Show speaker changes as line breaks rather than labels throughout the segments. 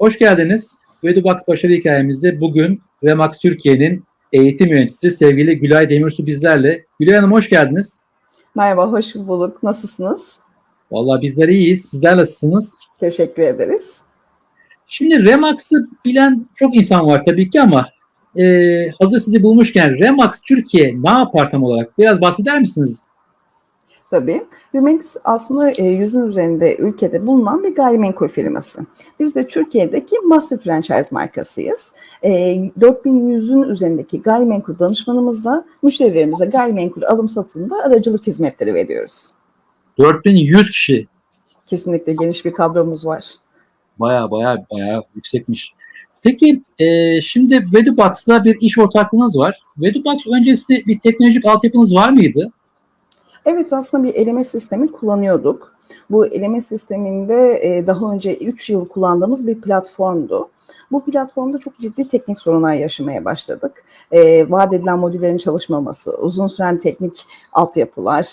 Hoş geldiniz. Vedubox başarı hikayemizde bugün Remax Türkiye'nin eğitim yöneticisi sevgili Gülay Demirsu bizlerle. Gülay Hanım hoş geldiniz.
Merhaba, hoş bulduk. Nasılsınız?
Vallahi bizler iyiyiz. Sizler nasılsınız?
Teşekkür ederiz.
Şimdi Remax'ı bilen çok insan var tabii ki ama hazır sizi bulmuşken Remax Türkiye ne yapar tam olarak? Biraz bahseder misiniz?
Tabii. Remax aslında yüzün üzerinde ülkede bulunan bir gayrimenkul firması. Biz de Türkiye'deki master franchise markasıyız. 4100'ün üzerindeki gayrimenkul danışmanımızla müşterilerimize gayrimenkul alım satımında aracılık hizmetleri veriyoruz.
4100 kişi.
Kesinlikle geniş bir kadromuz var.
Baya yüksekmiş. Peki şimdi Vedubox'la bir iş ortaklığınız var. Vedubox öncesi bir teknolojik altyapınız var mıydı?
Evet, aslında bir eleme sistemi kullanıyorduk. Bu eleme sisteminde daha önce 3 yıl kullandığımız bir platformdu. Bu platformda çok ciddi teknik sorunlar yaşamaya başladık. Vaat edilen modüllerin çalışmaması, uzun süren teknik altyapılar,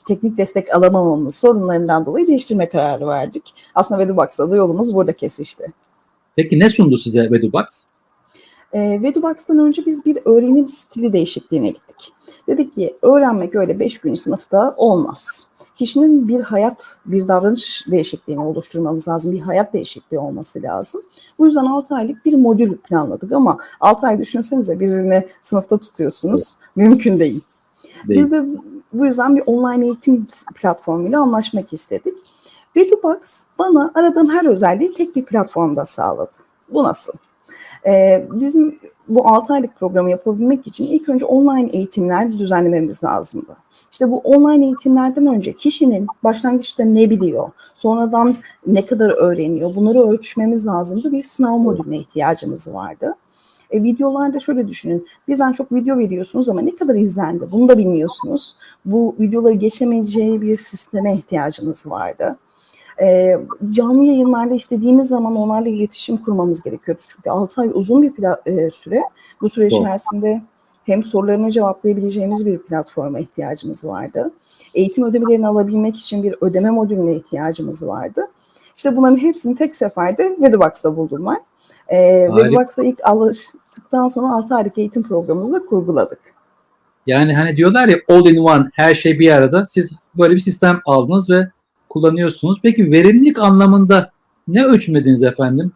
teknik destek alamamamız sorunlarından dolayı değiştirme kararı verdik. Aslında Vedubox'la da yolumuz burada kesişti.
Peki ne sundu size Vedubox?
Vedubox'tan önce biz bir öğrenim stili değişikliğine gittik. Dedik ki öğrenmek öyle 5 gün sınıfta olmaz. Kişinin bir davranış değişikliğini oluşturmamız lazım. Bir hayat değişikliği olması lazım. Bu yüzden 6 aylık bir modül planladık ama 6 ay düşünsenize birini sınıfta tutuyorsunuz. Mümkün değil. Biz de bu yüzden bir online eğitim platformuyla anlaşmak istedik. Vedubox bana aradığım her özelliği tek bir platformda sağladı. Bu nasıl? Bizim bu 6 aylık programı yapabilmek için ilk önce online eğitimler düzenlememiz lazımdı. İşte bu online eğitimlerden önce kişinin başlangıçta ne biliyor, sonradan ne kadar öğreniyor, bunları ölçmemiz lazımdı. Bir sınav modülüne ihtiyacımız vardı. Videolarda şöyle düşünün, birden çok video veriyorsunuz ama ne kadar izlendi bunu da bilmiyorsunuz. Bu videoları geçemeyeceği bir sisteme ihtiyacımız vardı. Canlı yayınlarla istediğimiz zaman onlarla iletişim kurmamız gerekiyordu. Çünkü 6 ay uzun bir süre. Bu süre içerisinde hem sorularını cevaplayabileceğimiz bir platforma ihtiyacımız vardı. Eğitim ödemelerini alabilmek için bir ödeme modülüne ihtiyacımız vardı. İşte bunların hepsini tek seferde Vedubox'ta buldum ben. Vedubox'ta ilk alıştıktan sonra 6 aylık eğitim programımızı da kurguladık.
Yani hani diyorlar ya all in one, her şey bir arada. Siz böyle bir sistem aldınız ve kullanıyorsunuz. Peki verimlilik anlamında ne ölçmediniz efendim?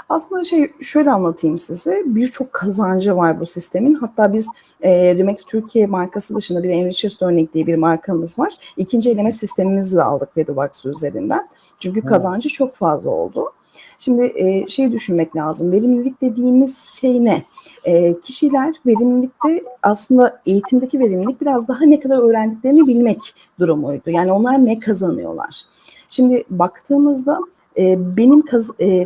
Aslında şöyle anlatayım size. Birçok kazancı var bu sistemin. Hatta biz Remax Türkiye markası dışında bir de Enrichers Örnek diye bir markamız var. İkinci eleme sistemimizi de aldık Vedubox üzerinden. Çünkü kazancı çok fazla oldu. Şimdi düşünmek lazım. Verimlilik dediğimiz şey ne? Kişiler verimlilikte aslında eğitimdeki verimlilik biraz daha ne kadar öğrendiklerini bilmek durumuydu. Yani onlar ne kazanıyorlar? Şimdi baktığımızda benim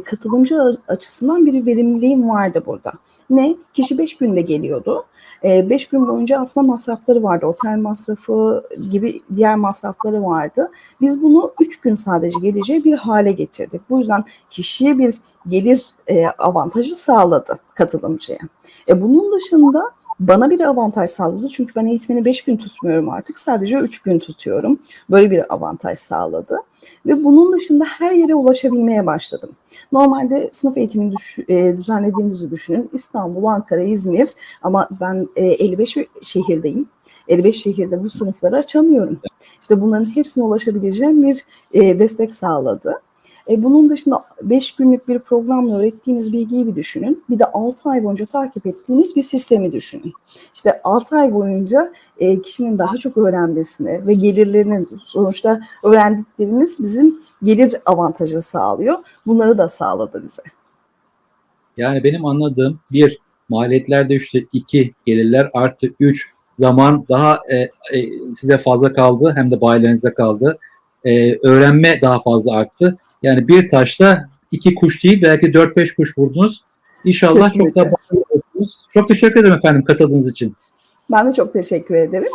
katılımcı açısından bir verimliliğim vardı burada. Ne? Kişi 5 günde geliyordu. 5 gün boyunca aslında masrafları vardı. Otel masrafı gibi diğer masrafları vardı. Biz bunu 3 gün sadece geleceği bir hale getirdik. Bu yüzden kişiye bir gelir avantajı sağladı katılımcıya. Bunun dışında bana bir avantaj sağladı. Çünkü ben eğitimini 5 gün tutmuyorum artık. Sadece 3 gün tutuyorum. Böyle bir avantaj sağladı. Ve bunun dışında her yere ulaşabilmeye başladım. Normalde sınıf eğitimini düzenlediğinizi düşünün. İstanbul, Ankara, İzmir ama ben 55 şehirdeyim. 55 şehirde bu sınıfları açamıyorum. İşte bunların hepsine ulaşabileceğim bir destek sağladı. Bunun dışında 5 günlük bir programla öğrettiğiniz bilgiyi bir düşünün. Bir de 6 ay boyunca takip ettiğiniz bir sistemi düşünün. İşte 6 ay boyunca kişinin daha çok öğrenmesini ve gelirlerinin sonuçta öğrendiklerimiz bizim gelir avantajı sağlıyor. Bunları da sağladı bize.
Yani benim anladığım bir, maliyetlerde 3'te 2, gelirler artı 3, zaman daha size fazla kaldı hem de bayilerinize kaldı. Öğrenme daha fazla arttı. Yani bir taşla 2 kuş değil belki 4-5 kuş vurdunuz. İnşallah
Kesinlikle.
çok da başarılı olursunuz. Çok teşekkür ederim efendim katıldığınız için.
Ben de çok teşekkür ederim.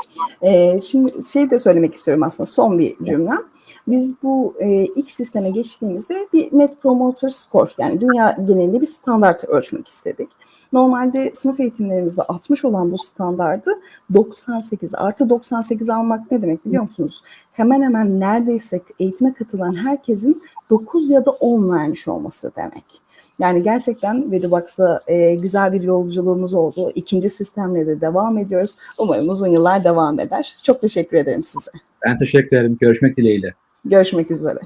Şimdi de söylemek istiyorum aslında son bir cümlem. Biz bu ilk sisteme geçtiğimizde bir Net Promoter Score, yani dünya genelinde bir standart ölçmek istedik. Normalde sınıf eğitimlerimizde 60 olan bu standardı 98, artı 98 almak ne demek biliyor musunuz? Hemen hemen neredeyse eğitime katılan herkesin 9 ya da 10 vermiş olması demek. Yani gerçekten Veribox'ta güzel bir yolculuğumuz oldu. İkinci sistemle de devam ediyoruz. Umarım uzun yıllar devam eder. Çok teşekkür ederim size.
Ben teşekkür ederim. Görüşmek dileğiyle.
Görüşmek üzere.